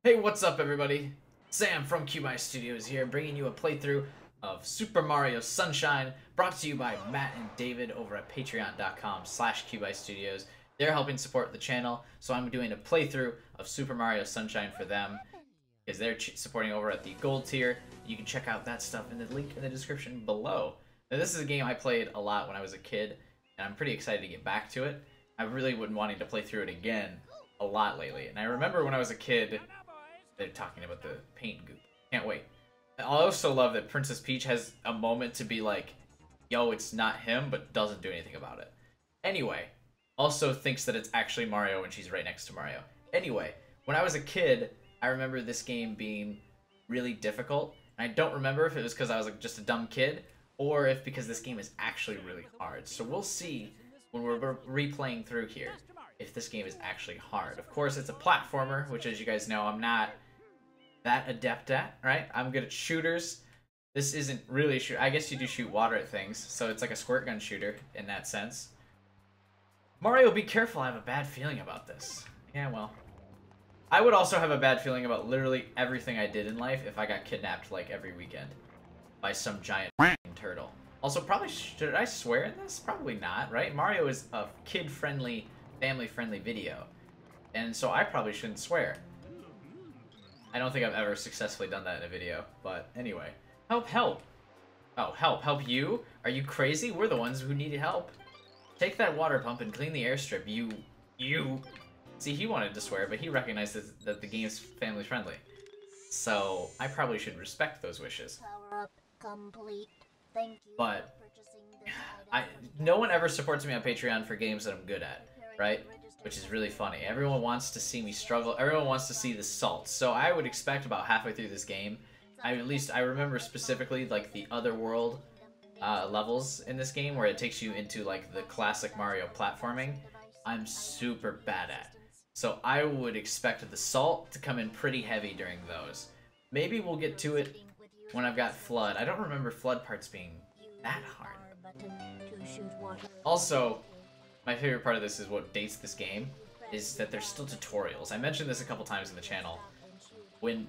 Hey, what's up everybody? Sam from Cube Studios here, bringing you a playthrough of Super Mario Sunshine, brought to you by Matt and David over at patreon.com/CubeStudios. They're helping support the channel, so I'm doing a playthrough of Super Mario Sunshine for them, because they're supporting over at the gold tier. You can check out that stuff in the link in the description below. Now, this is a game I played a lot when I was a kid, and I'm pretty excited to get back to it. I've really been wanting to play through it again a lot lately, and I remember when I was a kid, they're talking about the paint goop. Can't wait. I also love that Princess Peach has a moment to be like, yo, it's not him, but doesn't do anything about it. Anyway, also thinks that it's actually Mario when she's right next to Mario. Anyway, when I was a kid, I remember this game being really difficult. And I don't remember if it was because I was like just a dumb kid, or if because this game is actually really hard. So we'll see when we're replaying through here if this game is actually hard. Of course, it's a platformer, which, as you guys know, I'm not that adept at, right? I'm good at shooters. This isn't really shoot. I guess you do shoot water at things, so it's like a squirt gun shooter in that sense. Mario, be careful. I have a bad feeling about this. Yeah, well, I would also have a bad feeling about literally everything I did in life if I got kidnapped like every weekend by some giant turtle. Also, probably should I swear in this? Probably not, right? Mario is a kid-friendly, family-friendly video, and so I probably shouldn't swear. I don't think I've ever successfully done that in a video, but anyway. Help, help! Oh, help you? Are you crazy? We're the ones who need help. Take that water pump and clean the airstrip, you... See, he wanted to swear, but he recognizes that the game's family friendly. So, I probably should respect those wishes. Power up complete. Thank you but, no one ever supports me on Patreon for games that I'm good at, right? Which is really funny. Everyone wants to see me struggle. Everyone wants to see the salt. So I would expect about halfway through this game, I remember specifically like the Otherworld levels in this game where it takes you into like the classic Mario platforming. I'm super bad at. So I would expect the salt to come in pretty heavy during those. Maybe we'll get to it when I've got Flood. I don't remember Flood parts being that hard. Also, my favorite part of this is what dates this game, is that there's still tutorials. I mentioned this a couple times in the channel. When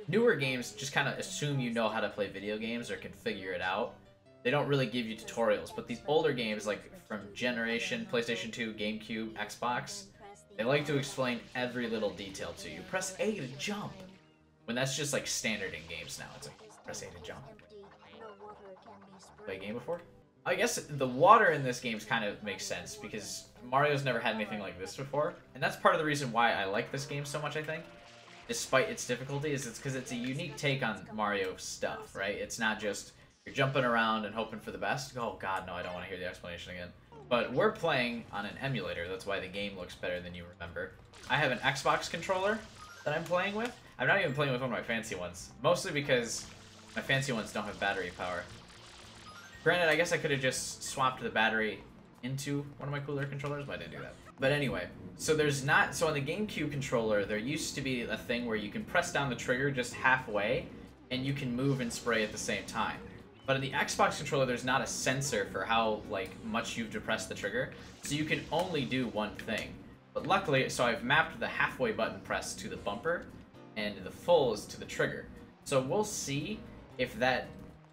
newer games just kind of assume you know how to play video games or can figure it out, they don't really give you tutorials. But these older games, like from Generation, PlayStation 2, GameCube, Xbox, they like to explain every little detail to you. Press A to jump! When that's just like standard in games now. It's like, press A to jump. Play a game before? I guess the water in this game kind of makes sense because Mario's never had anything like this before, and that's part of the reason why I like this game so much, I think, despite its difficulty, is it's because it's a unique take on Mario stuff, right? It's not just you're jumping around and hoping for the best. Oh god, no, I don't want to hear the explanation again. But we're playing on an emulator, that's why the game looks better than you remember. I have an Xbox controller that I'm playing with. I'm not even playing with one of my fancy ones, mostly because my fancy ones don't have battery power. Granted, I guess I could have just swapped the battery into one of my cooler controllers, but I didn't do that. But anyway, so on the GameCube controller, there used to be a thing where you can press down the trigger just halfway, and you can move and spray at the same time. But in the Xbox controller, there's not a sensor for how, like, much you've depressed the trigger, so you can only do one thing. But luckily, so I've mapped the halfway button press to the bumper, and the full is to the trigger. So we'll see if that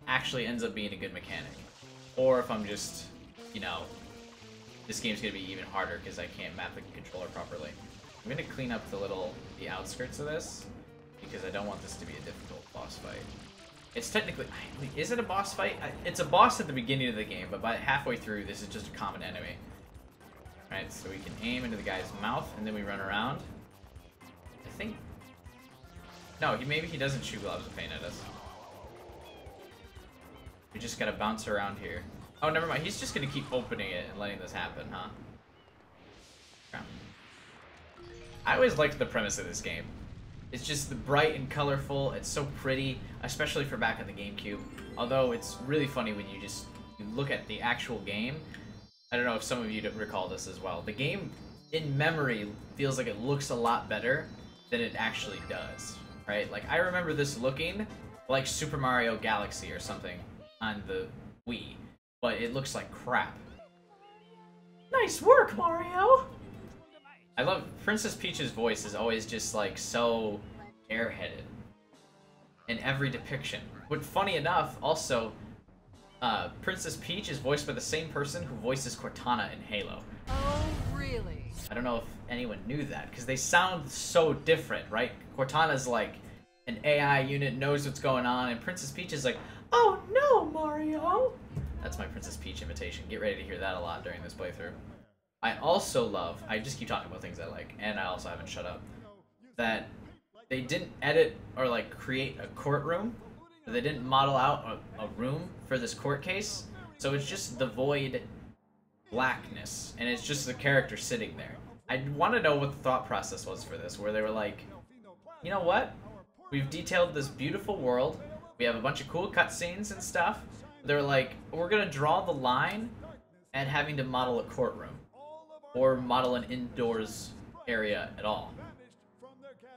actually ends up being a good mechanic, or if I'm just, you know, this game's gonna be even harder because I can't map the controller properly. I'm gonna clean up the outskirts of this because I don't want this to be a difficult boss fight. It's technically, is it a boss fight? It's a boss at the beginning of the game, but by halfway through, this is just a common enemy. Right, so we can aim into the guy's mouth and then we run around. I think, no, maybe he doesn't shoot globs of paint at us. We just gotta bounce around here. Oh, never mind. He's just gonna keep opening it and letting this happen, huh? Okay. I always liked the premise of this game. It's just bright and colorful. It's so pretty, especially for back on the GameCube. Although it's really funny when you look at the actual game. I don't know if some of you recall this as well. The game, in memory, feels like it looks a lot better than it actually does, right? Like, I remember this looking like Super Mario Galaxy or something on the Wii, but it looks like crap. Nice work, Mario! I love Princess Peach's voice is always just like so airheaded in every depiction. But funny enough, also, Princess Peach is voiced by the same person who voices Cortana in Halo. Oh, really? I don't know if anyone knew that, because they sound so different, right? Cortana's like an AI unit, knows what's going on, and Princess Peach is like, oh no, Mario! That's my Princess Peach imitation. Get ready to hear that a lot during this playthrough. I also love, I just keep talking about things I like, and I also haven't shut up, that they didn't edit or like create a courtroom. They didn't model out a room for this court case. So it's just the void blackness, and it's just the character sitting there. I want to know what the thought process was for this, where they were like, you know what? We've detailed this beautiful world. We have a bunch of cool cutscenes and stuff. They're like, we're going to draw the line at having to model a courtroom or model an indoors area at all.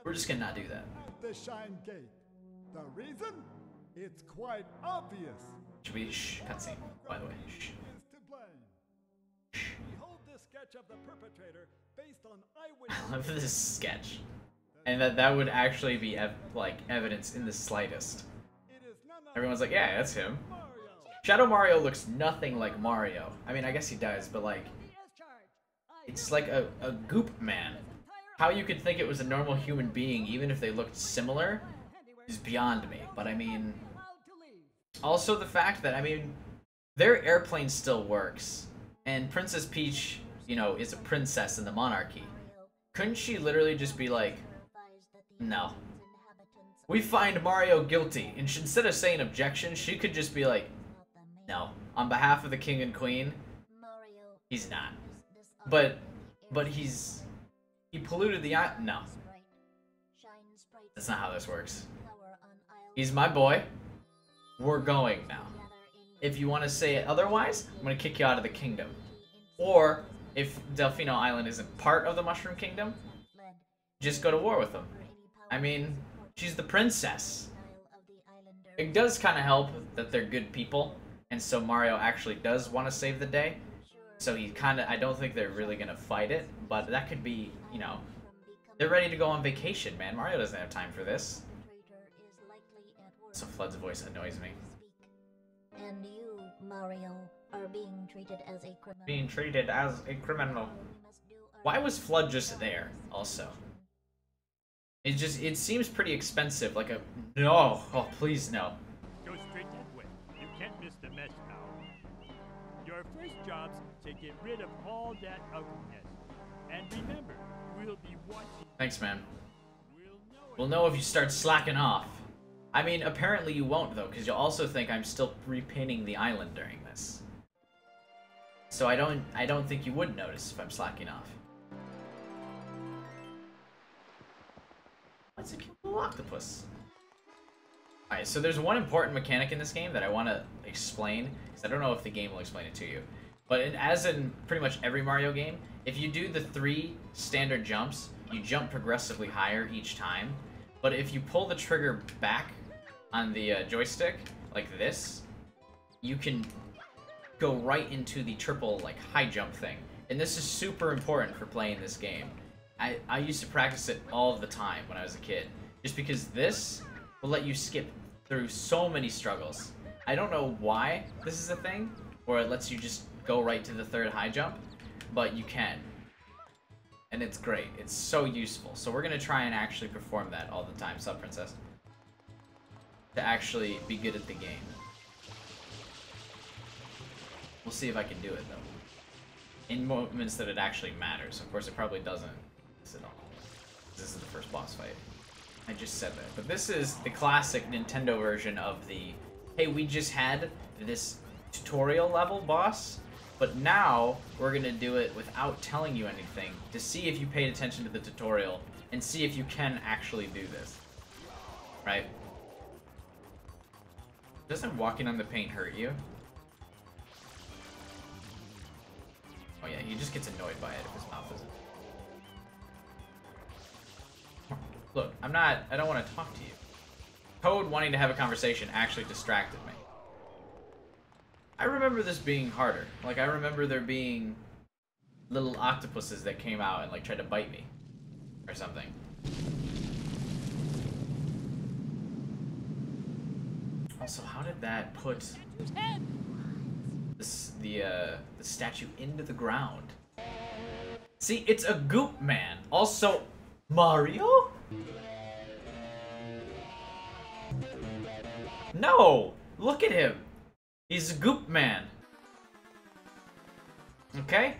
We're just going to not do that. The Shine Gate. The reason? It's quite obvious. Should be cutscene, by the way. Shh. Is to blame. Behold this sketch of the perpetrator based on eyewitness. I love this sketch. And that would actually be like evidence in the slightest. Everyone's like, yeah, that's him. Shadow Mario looks nothing like Mario. I mean, I guess he does, but like, it's like a Goop Man. How you could think it was a normal human being, even if they looked similar, is beyond me. But I mean, also the fact that, I mean, their airplane still works, and Princess Peach, you know, is a princess in the monarchy. Couldn't she literally just be like, no. We find Mario guilty, and instead of saying objection, she could just be like, no. On behalf of the king and queen, he's not. But he polluted the island. No. That's not how this works. He's my boy. We're going now. If you want to say it otherwise, I'm going to kick you out of the kingdom. Or, if Delfino Island isn't part of the Mushroom Kingdom, just go to war with them. I mean, she's the princess. It does kind of help that they're good people, and so Mario actually does want to save the day. So he kind of, I don't think they're really going to fight it, but that could be, you know, they're ready to go on vacation, man. Mario doesn't have time for this. So Flood's voice annoys me. And you, Mario, are being treated as a criminal. Being treated as a criminal. Why was Flood just there, also? It seems pretty expensive, like a, no, oh please no. Go straight that way. You can't miss the mess now. Your first job's to get rid of all that ugliness. And remember, we'll be watching. Thanks, man. We'll know if you start slacking off. I mean, apparently you won't, though, because you'll also think I'm still repainting the island during this. So I don't think you would notice if I'm slacking off. What's a cute little octopus? Alright, so there's one important mechanic in this game that I want to explain, because I don't know if the game will explain it to you. But as in pretty much every Mario game, if you do the 3 standard jumps, you jump progressively higher each time. But if you pull the trigger back on the joystick, like this, you can go right into the triple, like, high jump thing. And this is super important for playing this game. I used to practice it all the time when I was a kid, just because this will let you skip through so many struggles. I don't know why this is a thing, or it lets you just go right to the 3rd high jump, but you can. And it's great. It's so useful. So we're going to try and actually perform that all the time, Sub Princess, to actually be good at the game. We'll see if I can do it, though. In moments that it actually matters. Of course, it probably doesn't at all. This is the first boss fight. I just said that. But this is the classic Nintendo version of the, hey, we just had this tutorial level boss, but now we're going to do it without telling you anything to see if you paid attention to the tutorial and see if you can actually do this. Right? Doesn't walking on the paint hurt you? Oh yeah, he just gets annoyed by it if his mouth isn't. Look, I don't want to talk to you. Toad wanting to have a conversation actually distracted me. I remember this being harder. Like, I remember there being little octopuses that came out and, like, tried to bite me. Or something. Also, how did that put the statue into the ground? See, it's a Goop Man. Also, Mario? No! Look at him! He's a Goop Man. Okay?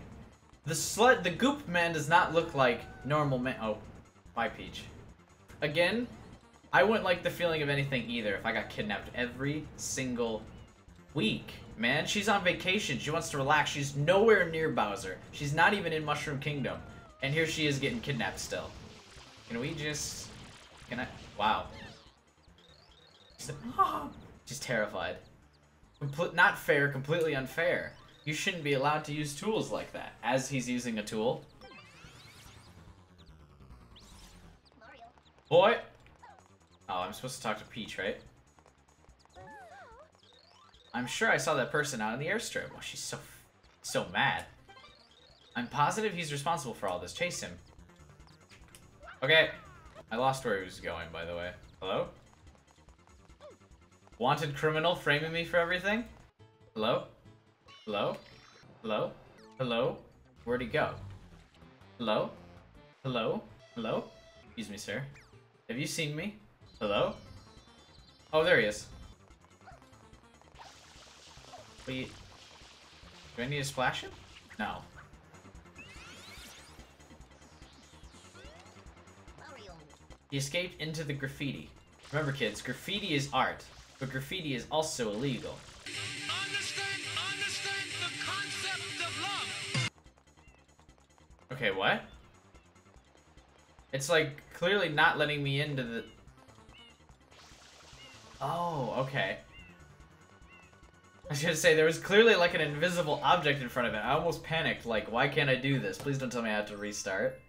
The Goop Man does not look like normal man. Oh, bye, Peach. Again, I wouldn't like the feeling of anything either if I got kidnapped every single week. Man, she's on vacation. She wants to relax. She's nowhere near Bowser. She's not even in Mushroom Kingdom. And here she is getting kidnapped still. Can we just... Can I... Wow. She's terrified. Not fair, completely unfair. You shouldn't be allowed to use tools like that. As he's using a tool. Boy! Oh, I'm supposed to talk to Peach, right? I'm sure I saw that person out in the airstrip. Oh, she's so mad. I'm positive he's responsible for all this. Chase him. Okay. I lost where he was going, by the way. Hello? Wanted criminal framing me for everything? Hello? Hello? Hello? Hello? Where'd he go? Hello? Hello? Hello? Excuse me, sir. Have you seen me? Hello? Oh, there he is. Wait. Do I need to splash him? No. He escaped into the graffiti. Remember, kids, graffiti is art, but graffiti is also illegal. Understand the concept of love. Okay, what? It's like clearly not letting me into the... Oh, okay. I was gonna say, there was clearly like an invisible object in front of it. I almost panicked, like, why can't I do this? Please don't tell me I have to restart.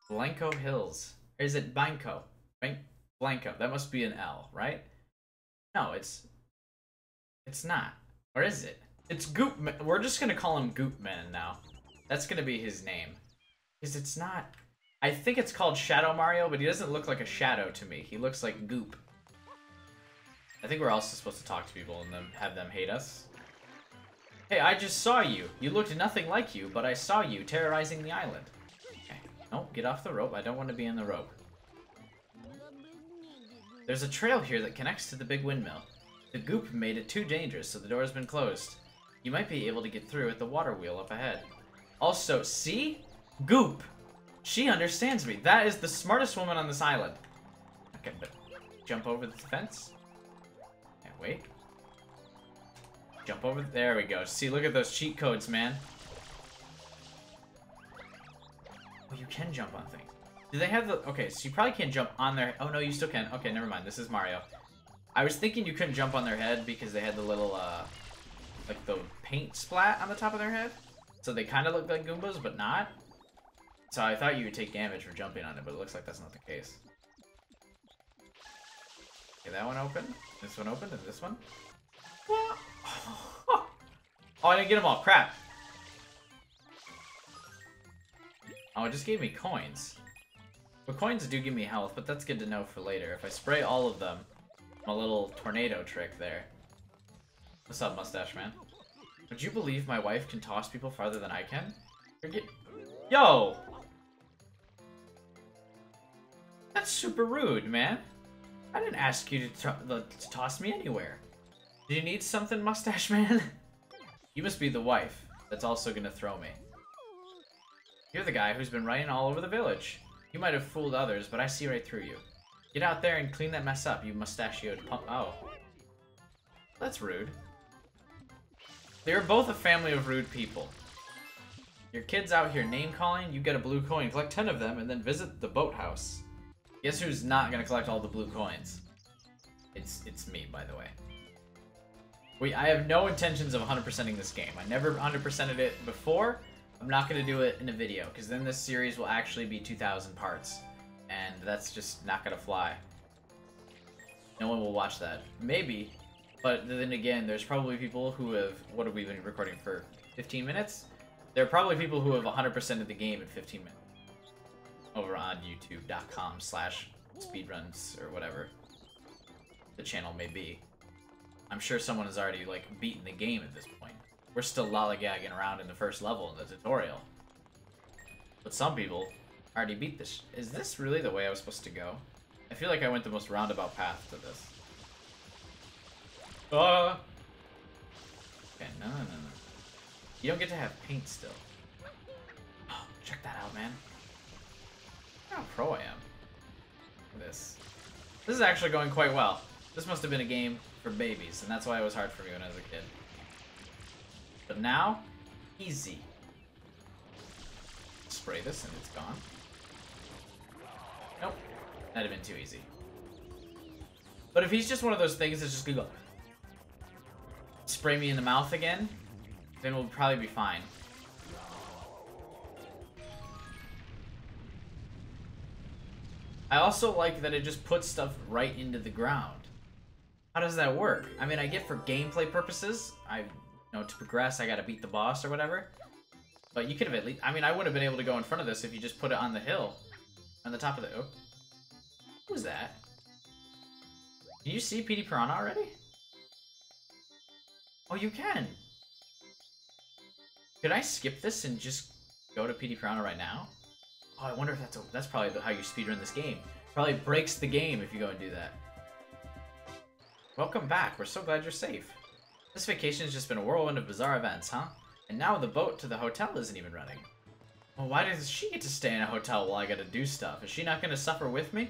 Blanco Hills. Or is it Blanco? Blanco. That must be an L, right? No, it's not. Or is it? It's Goop Man. We're just gonna call him Goop Man now. That's gonna be his name. Because it's not... I think it's called Shadow Mario, but he doesn't look like a shadow to me. He looks like Goop. I think we're also supposed to talk to people and then have them hate us. Hey, I just saw you. You looked nothing like you, but I saw you terrorizing the island. Okay. No, get off the rope. I don't want to be in the rope. There's a trail here that connects to the big windmill. The Goop made it too dangerous, so the door has been closed. You might be able to get through at the water wheel up ahead. Also, see? Goop! She understands me. That is the smartest woman on this island. Okay, but jump over the fence? Okay, wait. Jump over. There we go. See, look at those cheat codes, man. Oh, you can jump on things. Do they have the... Okay, so you probably can't jump on their... Oh, no, you still can. Okay, never mind. This is Mario. I was thinking you couldn't jump on their head because they had the little, like the paint splat on the top of their head. So they kind of look like Goombas, but not. So I thought you would take damage for jumping on it, but it looks like that's not the case. Okay, that one opened. This one opened, and this one. Oh, I didn't get them all. Crap. Oh, it just gave me coins. But coins do give me health, but that's good to know for later. If I spray all of them, my little tornado trick there. What's up, Mustache Man? Would you believe my wife can toss people farther than I can? Yo! That's super rude, man. I didn't ask you to toss me anywhere. Do you need something, Mustache Man? You must be the wife that's also gonna throw me. You're the guy who's been running all over the village. You might have fooled others, but I see right through you. Get out there and clean that mess up, you mustachioed pump. Oh. That's rude. They're both a family of rude people. Your kid's out here name-calling, you get a blue coin, collect 10 of them, and then visit the boathouse. Guess who's not gonna collect all the blue coins? It's me, by the way. I have no intentions of 100%ing this game. I never 100%ed it before. I'm not gonna do it in a video, because then this series will actually be 2,000 parts. And that's just not gonna fly. No one will watch that. Maybe. But then again, there's probably people who have... What have we been recording for? 15 minutes? There are probably people who have 100% of the game in 15 minutes. Over on youtube.com/speedruns or whatever the channel may be. I'm sure someone has already, like, beaten the game at this point. We're still lollygagging around in the first level in the tutorial. But some people already beat this. Is this really the way I was supposed to go? I feel like I went the most roundabout path to this. Okay, no. You don't get to have paint still. Oh, check that out, man. Look how pro I am. Look at this. This is actually going quite well. This must have been a game for babies, and that's why it was hard for me when I was a kid. But now, easy. Spray this and it's gone. Nope. That'd have been too easy. But if he's just one of those things that's just gonna go spray me in the mouth again, then we'll probably be fine. I also like that it just puts stuff right into the ground. How does that work? I mean, I get for gameplay purposes, to progress, I gotta beat the boss or whatever. But you could have at least, I mean, I would have been able to go in front of this if you just put it on the hill. On the top of the, oh. Who's that? Can you see PD Piranha already? Oh, you can! Could I skip this and just go to PD Piranha right now? Oh, I wonder if that's probably how you speedrun this game. Probably breaks the game if you go and do that. Welcome back, we're so glad you're safe. This vacation's just been a whirlwind of bizarre events, huh? And now the boat to the hotel isn't even running. Well, why does she get to stay in a hotel while I gotta do stuff? Is she not gonna suffer with me?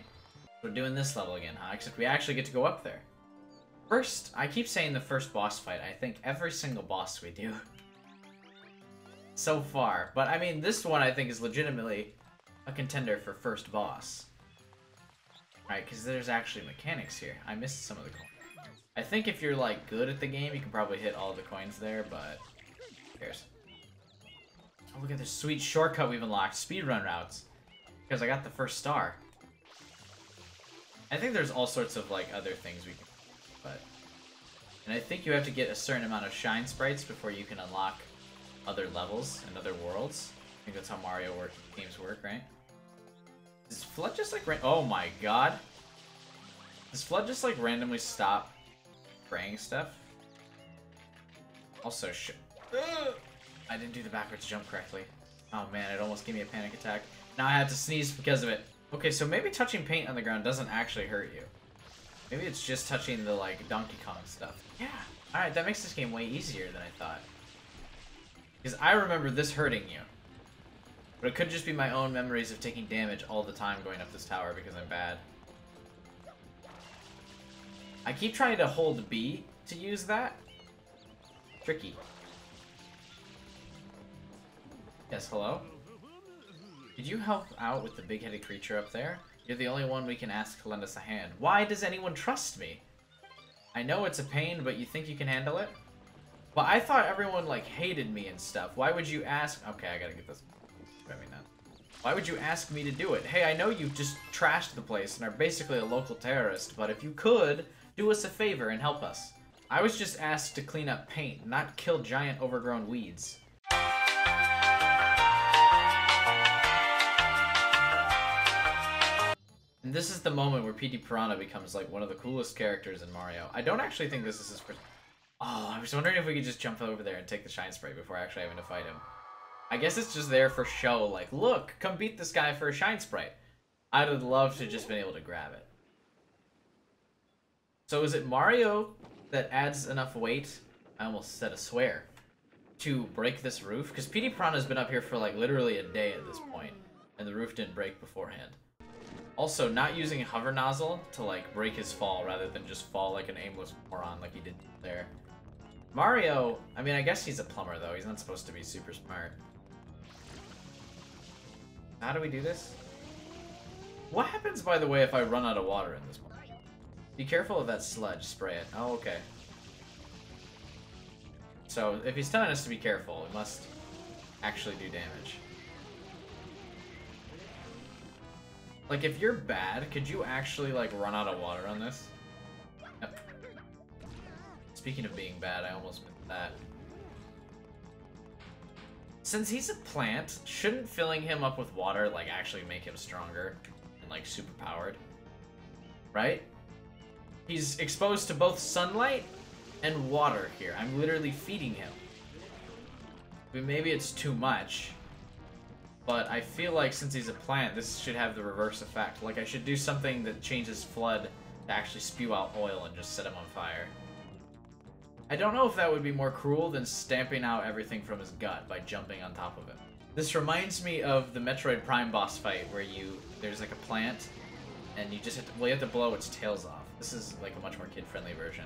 We're doing this level again, huh? Except we actually get to go up there. First, I keep saying the first boss fight. I think every single boss we do. So far. But, I mean, this one I think is legitimately a contender for first boss. Right, because there's actually mechanics here. I missed some of the coins. I think if you're, like, good at the game, you can probably hit all the coins there, but who cares? Oh, look at this sweet shortcut we've unlocked. Speedrun routes. Because I got the first star. I think there's all sorts of, like, other things we can do, but... And I think you have to get a certain amount of shine sprites before you can unlock other levels and other worlds. I think that's how Mario games work, right? Does Flood just, like, oh my god! Does Flood just, like, randomly stop praying stuff? Also, I didn't do the backwards jump correctly. Oh man, it almost gave me a panic attack. Now I had to sneeze because of it. Okay, so maybe touching paint on the ground doesn't actually hurt you. Maybe it's just touching the, like, Donkey Kong stuff. Yeah. Alright, that makes this game way easier than I thought. Because I remember this hurting you. But it could just be my own memories of taking damage all the time going up this tower because I'm bad. I keep trying to hold B to use that. Tricky. Yes, hello? Did you help out with the big-headed creature up there? You're the only one we can ask to lend us a hand. Why does anyone trust me? I know it's a pain, but you think you can handle it? Well, I thought everyone, like, hated me and stuff. Why would you ask... Okay, I gotta get this. I mean, why would you ask me to do it? Hey, I know you just trashed the place and are basically a local terrorist, but if you could, do us a favor and help us. I was just asked to clean up paint, not kill giant overgrown weeds. And this is the moment where PD Piranha becomes, like, one of the coolest characters in Mario. I don't actually think this is his first... Oh, I was wondering if we could just jump over there and take the shine spray before actually having to fight him. I guess it's just there for show, like, look, come beat this guy for a shine sprite. I would love to just been able to grab it. So is it Mario that adds enough weight, I almost said a swear, to break this roof? Because PD Piranha's been up here for, like, literally a day at this point, and the roof didn't break beforehand. Also, not using a hover nozzle to, like, break his fall rather than just fall like an aimless moron like he did there. Mario, I mean, I guess he's a plumber, though. He's not supposed to be super smart. How do we do this? What happens, by the way, if I run out of water in this one? Be careful of that sludge. Spray it. Oh, okay. So, if he's telling us to be careful, we must actually do damage. Like, if you're bad, could you actually, like, run out of water on this? Yep. Speaking of being bad, I almost missed that. Since he's a plant, shouldn't filling him up with water, like, actually make him stronger and, like, super powered? Right? He's exposed to both sunlight and water here. I'm literally feeding him. I mean, maybe it's too much, but I feel like since he's a plant, this should have the reverse effect. Like, I should do something that changes flood to actually spew out oil and just set him on fire. I don't know if that would be more cruel than stamping out everything from his gut by jumping on top of him. This reminds me of the Metroid Prime boss fight where there's like a plant and you just have to, well, you have to blow its tails off. This is like a much more kid-friendly version.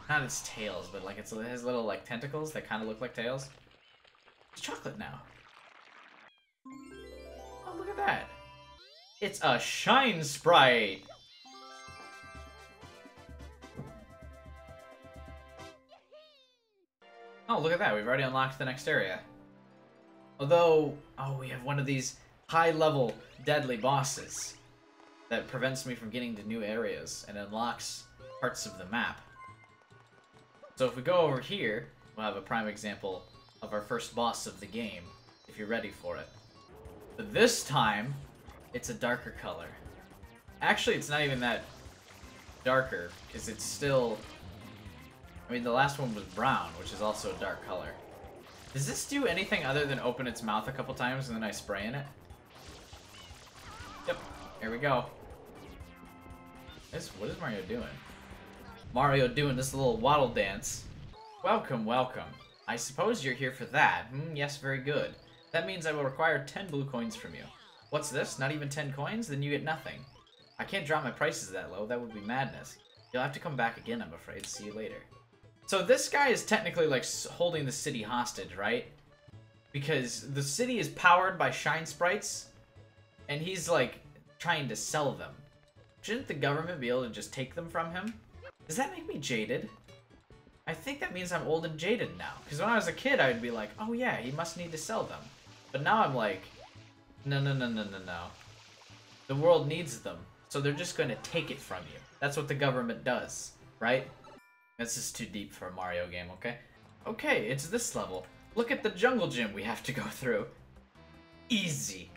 Not its tails, but like it has little like tentacles that kind of look like tails. It's chocolate now. Oh, look at that. It's a Shine Sprite. Oh, look at that. We've already unlocked the next area. Although, oh, we have one of these high-level deadly bosses that prevents me from getting to new areas and unlocks parts of the map. So if we go over here, we'll have a prime example of our first boss of the game, if you're ready for it. But this time, it's a darker color. Actually, it's not even that darker, because it's still... I mean, the last one was brown, which is also a dark color. Does this do anything other than open its mouth a couple times and then I spray in it? Yep, here we go. What is Mario doing? Mario doing this little waddle dance. Welcome, welcome. I suppose you're here for that. Yes, very good. That means I will require 10 blue coins from you. What's this? Not even 10 coins? Then you get nothing. I can't drop my prices that low. That would be madness. You'll have to come back again, I'm afraid. See you later. So this guy is technically like holding the city hostage, right? Because the city is powered by Shine Sprites, and he's like trying to sell them. Shouldn't the government be able to just take them from him? Does that make me jaded? I think that means I'm old and jaded now. Because when I was a kid, I would be like, oh yeah, he must need to sell them. But now I'm like, no, no, no, no, no, no. The world needs them, so they're just going to take it from you. That's what the government does, right? This is too deep for a Mario game, okay? Okay, it's this level. Look at the jungle gym we have to go through. Easy.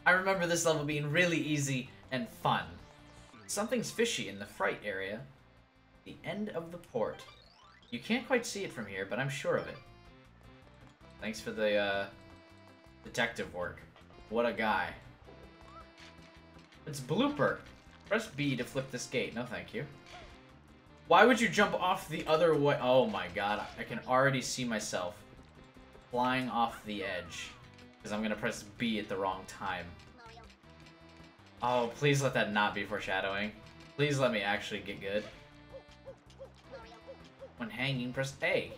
I remember this level being really easy and fun. Something's fishy in the fright area. The end of the port. You can't quite see it from here, but I'm sure of it. Thanks for the, detective work. What a guy. It's Blooper. Press B to flip this gate. No, thank you. Why would you jump off the other way? Oh my god, I can already see myself flying off the edge. Because I'm gonna press B at the wrong time. Oh, please let that not be foreshadowing. Please let me actually get good. When hanging, press A.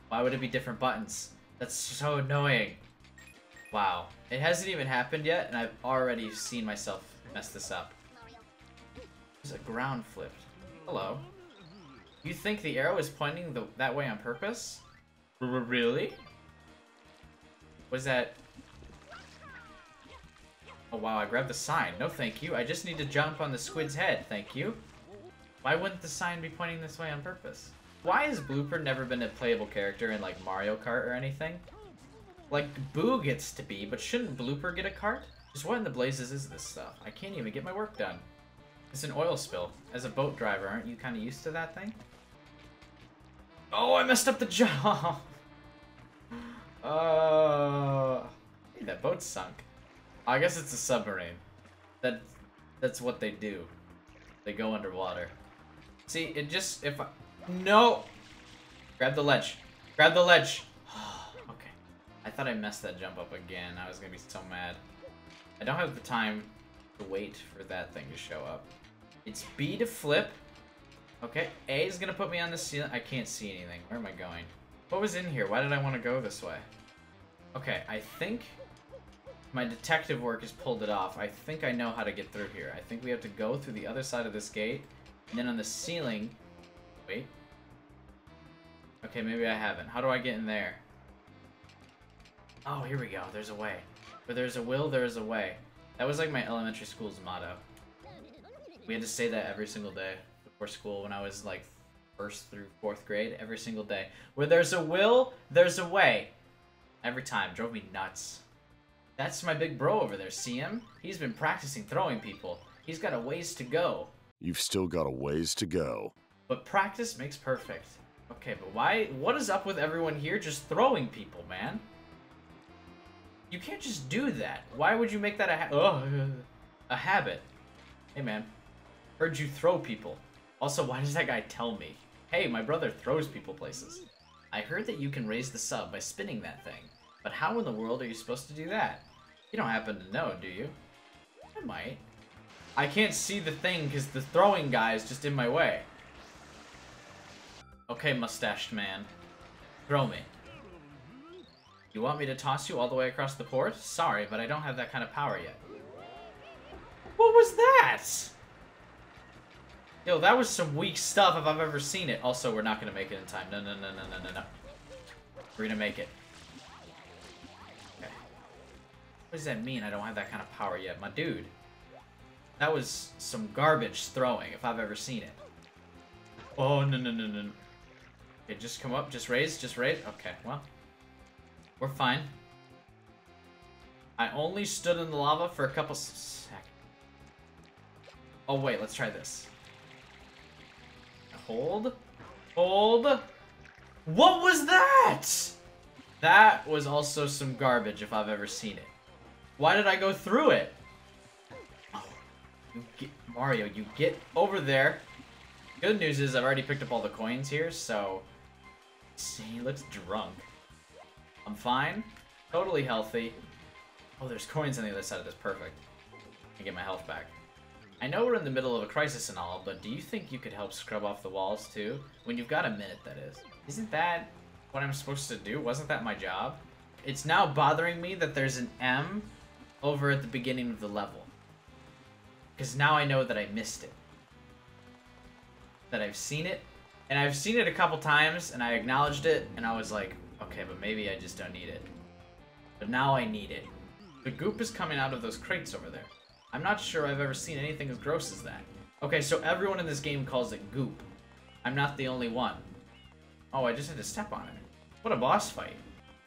Why would it be different buttons? That's so annoying. Wow. It hasn't even happened yet, and I've already seen myself mess this up. There's a ground flipped. Hello. You think the arrow is pointing that way on purpose? Really? Was that... Oh wow, I grabbed the sign. No thank you. I just need to jump on the squid's head, thank you. Why wouldn't the sign be pointing this way on purpose? Why has Blooper never been a playable character in like Mario Kart or anything? Like, Boo gets to be, but shouldn't Blooper get a cart? Just what in the blazes is this stuff? I can't even get my work done. It's an oil spill. As a boat driver, aren't you kind of used to that thing? Oh, I messed up the jump! Hey, that boat sunk. I guess it's a submarine. That's what they do. They go underwater. See, it just, if I... No! Grab the ledge. Grab the ledge! Okay. I thought I messed that jump up again. I was gonna be so mad. I don't have the time to wait for that thing to show up. It's B to flip. Okay, A is gonna put me on the ceiling. I can't see anything. Where am I going? What was in here? Why did I want to go this way? Okay, I think my detective work has pulled it off. I think I know how to get through here. I think we have to go through the other side of this gate. And then on the ceiling... Wait. Okay, maybe I haven't. How do I get in there? Oh, here we go. There's a way. Where there's a will, there is a way. That was like my elementary school's motto. We had to say that every single day before school when I was like 1st through 4th grade. Every single day. Where there's a will, there's a way. Every time. Drove me nuts. That's my big bro over there. See him? He's been practicing throwing people. He's got a ways to go. You've still got a ways to go. But practice makes perfect. Okay, but why? What is up with everyone here just throwing people, man? You can't just do that. Why would you make that a habit? Hey, man. Heard you throw people. Also, why does that guy tell me? Hey, my brother throws people places. I heard that you can raise the sub by spinning that thing. But how in the world are you supposed to do that? You don't happen to know, do you? I might. I can't see the thing because the throwing guy is just in my way. Okay, mustached man. Throw me. You want me to toss you all the way across the port? Sorry, but I don't have that kind of power yet. What was that? Yo, that was some weak stuff if I've ever seen it. Also, we're not going to make it in time. No. We're going to make it. Okay. What does that mean I don't have that kind of power yet? My dude. That was some garbage throwing if I've ever seen it. Oh, no. Okay, just come up, just raise. Okay, well. We're fine. I only stood in the lava for a couple seconds. Oh, wait, let's try this. Hold. What was that? That was also some garbage if I've ever seen it. Why did I go through it? Oh, Mario, you get over there. Good news is I've already picked up all the coins here, so... See, he looks drunk. I'm fine. Totally healthy. Oh, there's coins on the other side of this. Perfect. I get my health back. I know we're in the middle of a crisis and all, but do you think you could help scrub off the walls too? When you've got a minute, that is. Isn't that what I'm supposed to do? Wasn't that my job? It's now bothering me that there's an M over at the beginning of the level. Because now I know that I missed it. That I've seen it. And I've seen it a couple times, and I acknowledged it, and I was like, okay, but maybe I just don't need it. But now I need it. The goop is coming out of those crates over there. I'm not sure I've ever seen anything as gross as that. Okay, so everyone in this game calls it goop. I'm not the only one. Oh, I just had to step on it. What a boss fight.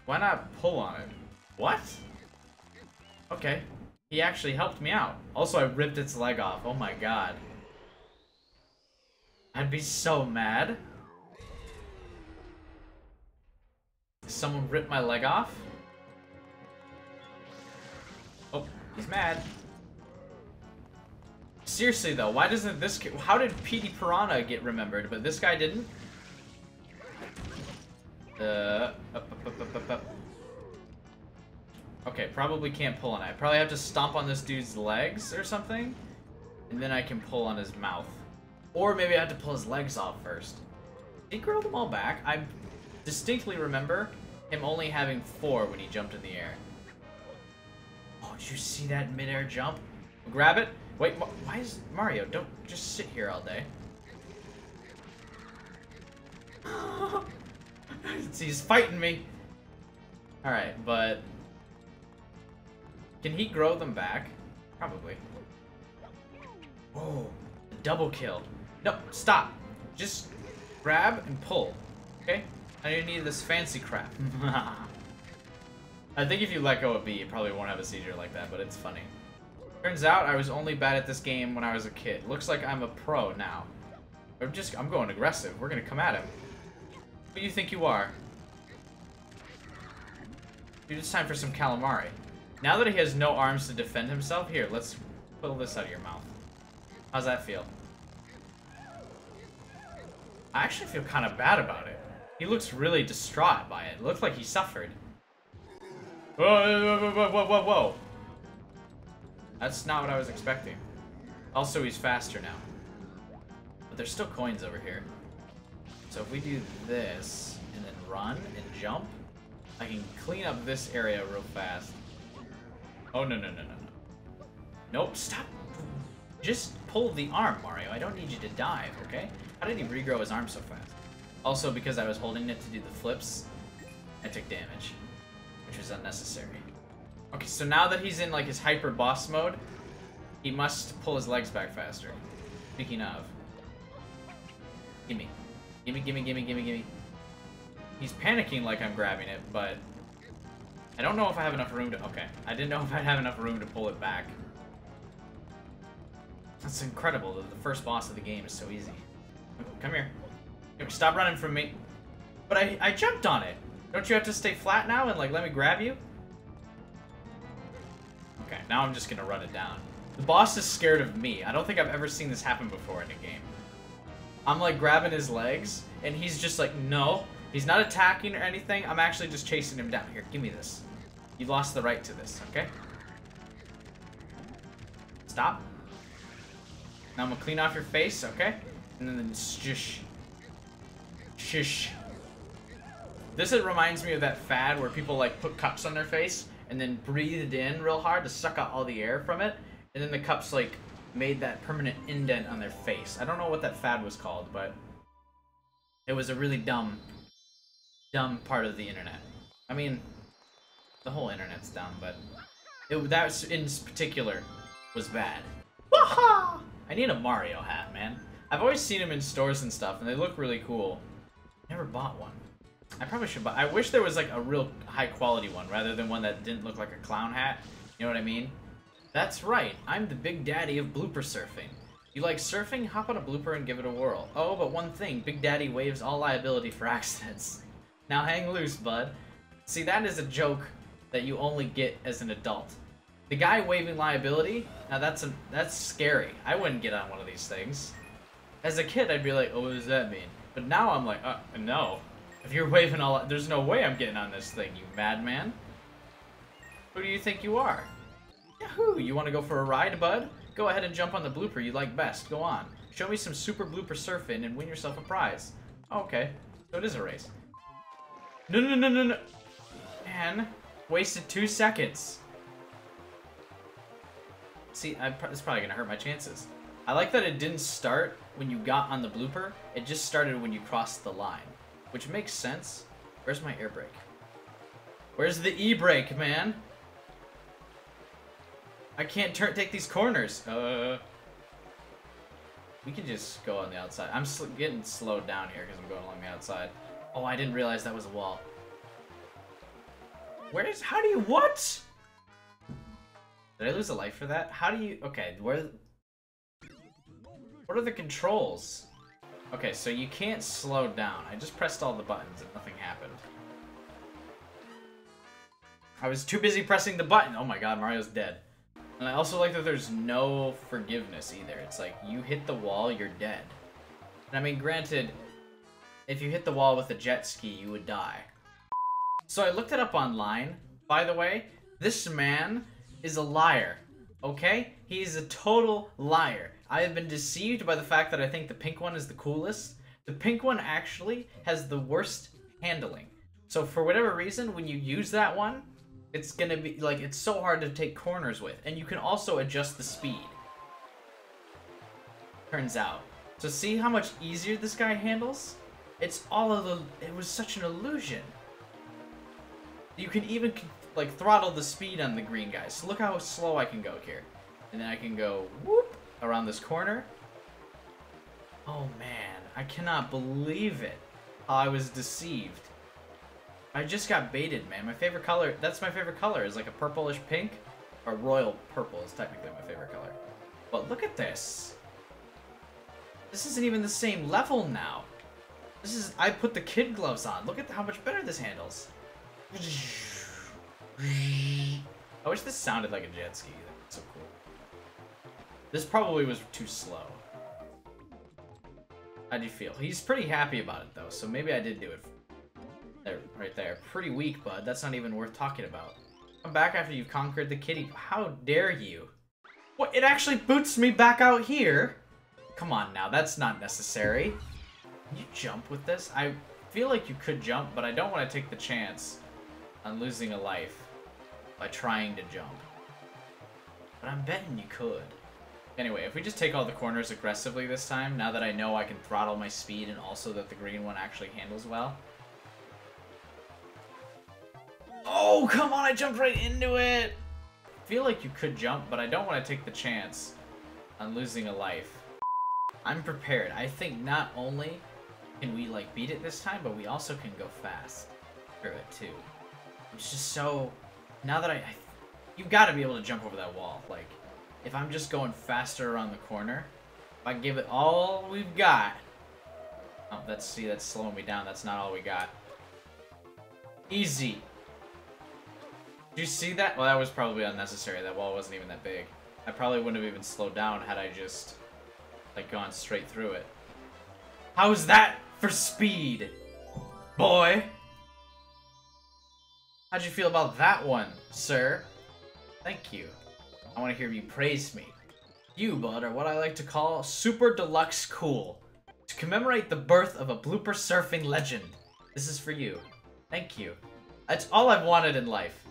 Why not pull on it? What? Okay. He actually helped me out. Also, I ripped its leg off. Oh my god. I'd be so mad. Someone ripped my leg off? Oh, he's mad. Seriously though, why doesn't this kid... How did Petey Piranha get remembered, but this guy didn't? Up. Okay, probably can't pull on it. I probably have to stomp on this dude's legs or something. And then I can pull on his mouth. Or maybe I have to pull his legs off first. Did he grow them all back? I distinctly remember him only having 4 when he jumped in the air. Oh, did you see that mid-air jump? Grab it. Wait, why is... Mario, don't just sit here all day. He's fighting me. Alright, but... Can he grow them back? Probably. Oh, double kill. No, stop. Just grab and pull. Okay? I don't need this fancy crap. I think if you let go of B, you probably won't have a seizure like that, but it's funny. Turns out I was only bad at this game when I was a kid. Looks like I'm a pro now. I'm going aggressive. We're gonna come at him. Who do you think you are? Dude, it's time for some calamari. Now that he has no arms to defend himself, here, let's pull this out of your mouth. How's that feel? I actually feel kind of bad about it. He looks really distraught by it. It looks like he suffered. Whoa. That's not what I was expecting. Also, he's faster now. But there's still coins over here. So if we do this, and then run and jump, I can clean up this area real fast. Oh, no. Nope, stop. Just pull the arm, Mario. I don't need you to dive, okay? How did he regrow his arm so fast? Also, because I was holding it to do the flips, I took damage, which was unnecessary. Okay, so now that he's in, like, his hyper boss mode, he must pull his legs back faster. Speaking of. Gimme. Gimme. He's panicking like I'm grabbing it, but I don't know if I have enough room to... Okay. I didn't know if I'd have enough room to pull it back. That's incredible that the first boss of the game is so easy. Come here. Stop running from me. But I jumped on it. Don't you have to stay flat now and, like, let me grab you? Okay, now I'm just gonna run it down. The boss is scared of me. I don't think I've ever seen this happen before in a game. I'm, like, grabbing his legs, and he's just like, no. He's not attacking or anything. I'm actually just chasing him down. Here, give me this. You lost the right to this, okay? Stop. Now I'm gonna clean off your face, okay? And then shush. Shush. This reminds me of that fad where people like put cups on their face and then breathed in real hard to suck out all the air from it. And then the cups like made that permanent indent on their face. I don't know what that fad was called, but it was a really dumb part of the internet. I mean, the whole internet's dumb, but that in particular was bad. Waha! I need a Mario hat, man. I've always seen them in stores and stuff, and they look really cool. Never bought one. I probably should buy. I wish there was like a real high quality one rather than one that didn't look like a clown hat. You know what I mean? That's right. I'm the big daddy of blooper surfing. You like surfing? Hop on a blooper and give it a whirl. Oh, but one thing. Big Daddy waives all liability for accidents. Now hang loose, bud. See, that is a joke that you only get as an adult. The guy waiving liability? Now that's scary. I wouldn't get on one of these things. As a kid, I'd be like, oh, what does that mean? But now I'm like, no. If you're waving all... There's no way I'm getting on this thing, you madman. Who do you think you are? Yahoo! You want to go for a ride, bud? Go ahead and jump on the blooper you like best. Go on. Show me some super blooper surfing and win yourself a prize. Oh, okay. So it is a race. No. Man. Wasted 2 seconds. See, it's probably going to hurt my chances. I like that it didn't start when you got on the blooper. It just started when you crossed the line. Which makes sense. Where's my air brake? Where's the e-brake, man? I can't take these corners. We can just go on the outside. I'm getting slowed down here because I'm going along the outside. Oh, I didn't realize that was a wall. How do you, what? Did I lose a life for that? How do you, okay, what are the controls? Okay, so you can't slow down. I just pressed all the buttons and nothing happened. I was too busy pressing the button. Oh my god, Mario's dead. And I also like that there's no forgiveness either. It's like, you hit the wall, you're dead. And I mean, granted, if you hit the wall with a jet ski, you would die. So I looked it up online, by the way. This man is a liar, okay? He's a total liar. I have been deceived by the fact that I think the pink one is the coolest. The pink one actually has the worst handling. So for whatever reason, when you use that one, it's gonna be, like, it's so hard to take corners with. And you can also adjust the speed. Turns out. So see how much easier this guy handles? It's all of the, it was such an illusion. You can even, like, throttle the speed on the green guys. So look how slow I can go here. And then I can go, whoop, around this corner. Oh man, I cannot believe it. How I was deceived. I just got baited, man. My favorite color, that's my favorite color, is like a purplish pink. Or royal purple is technically my favorite color. But look at this. This isn't even the same level now. This is, I put the kid gloves on. Look at how much better this handles. I wish this sounded like a jet ski. That's so cool. This probably was too slow. How'd you feel? He's pretty happy about it though, so maybe I did do it. There, right there. Pretty weak, bud. That's not even worth talking about. Come back after you've conquered the kitty. How dare you? What? It actually boots me back out here? Come on now, that's not necessary. Can you jump with this? I feel like you could jump, but I don't want to take the chance on losing a life by trying to jump. But I'm betting you could. Anyway, if we just take all the corners aggressively this time, now that I know I can throttle my speed and also that the green one actually handles well. Oh, come on, I jumped right into it! I feel like you could jump, but I don't want to take the chance on losing a life. I'm prepared. I think not only can we, like, beat it this time, but we also can go fast through it, too. It's just so now that you gotta be able to jump over that wall. Like, if I'm just going faster around the corner, if I give it all we've got. Oh, that's slowing me down. That's not all we got. Easy. Did you see that? Well, that was probably unnecessary. That wall wasn't even that big. I probably wouldn't have even slowed down had I just, like, gone straight through it. How's that for speed, boy? How'd you feel about that one, sir? Thank you. I want to hear you praise me. You, bud, are what I like to call super deluxe cool. To commemorate the birth of a blooper surfing legend. This is for you. Thank you. That's all I've wanted in life.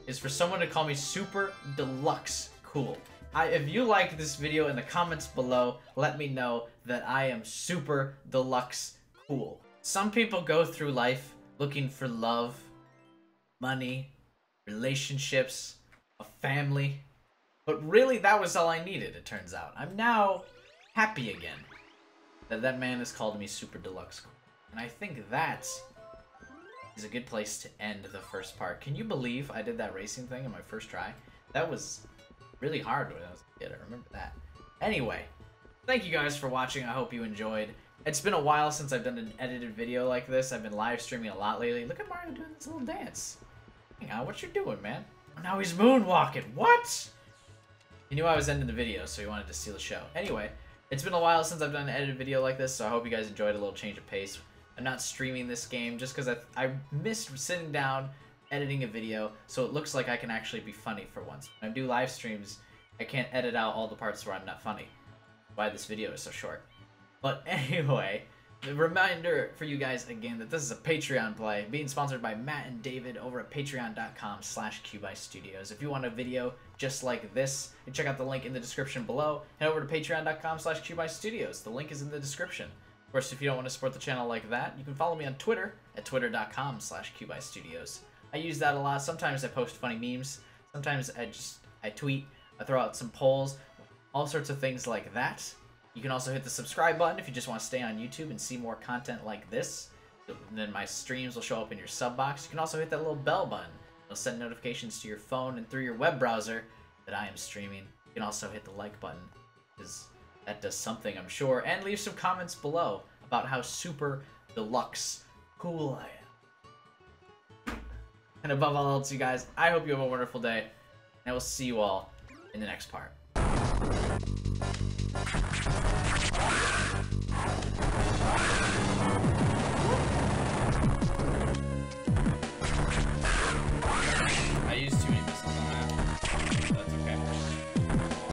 Is for someone to call me super deluxe cool. If you like this video in the comments below, let me know that I am super deluxe cool. Some people go through life looking for love, money, relationships, a family. But really, that was all I needed, it turns out. I'm now happy again that man has called me super deluxe cool. And I think that is a good place to end the first part. Can you believe I did that racing thing in my first try? That was really hard when I was a kid, I remember that. Anyway, thank you guys for watching, I hope you enjoyed. It's been a while since I've done an edited video like this. I've been live streaming a lot lately. Look at Mario doing this little dance. Hang on, what you doing, man? Oh, now he's moonwalking, what? He knew I was ending the video, so he wanted to steal the show. Anyway, it's been a while since I've done an edited video like this, so I hope you guys enjoyed a little change of pace. I'm not streaming this game just because I missed sitting down, editing a video, so it looks like I can actually be funny for once. When I do live streams, I can't edit out all the parts where I'm not funny. Why this video is so short. But anyway, the reminder for you guys again that this is a Patreon play being sponsored by Matt and David over at patreon.com/QByStudios. If you want a video just like this, you check out the link in the description below. Head over to patreon.com/QByStudios. The link is in the description. Of course, if you don't want to support the channel like that, you can follow me on Twitter at twitter.com/QByStudios. I use that a lot. Sometimes I post funny memes. Sometimes I tweet. I throw out some polls. All sorts of things like that. You can also hit the subscribe button if you just want to stay on YouTube and see more content like this. Then my streams will show up in your sub box. You can also hit that little bell button. It'll send notifications to your phone and through your web browser that I am streaming. You can also hit the like button, because that does something, I'm sure. And leave some comments below about how super deluxe cool I am. And above all else, you guys, I hope you have a wonderful day. And I will see you all in the next part.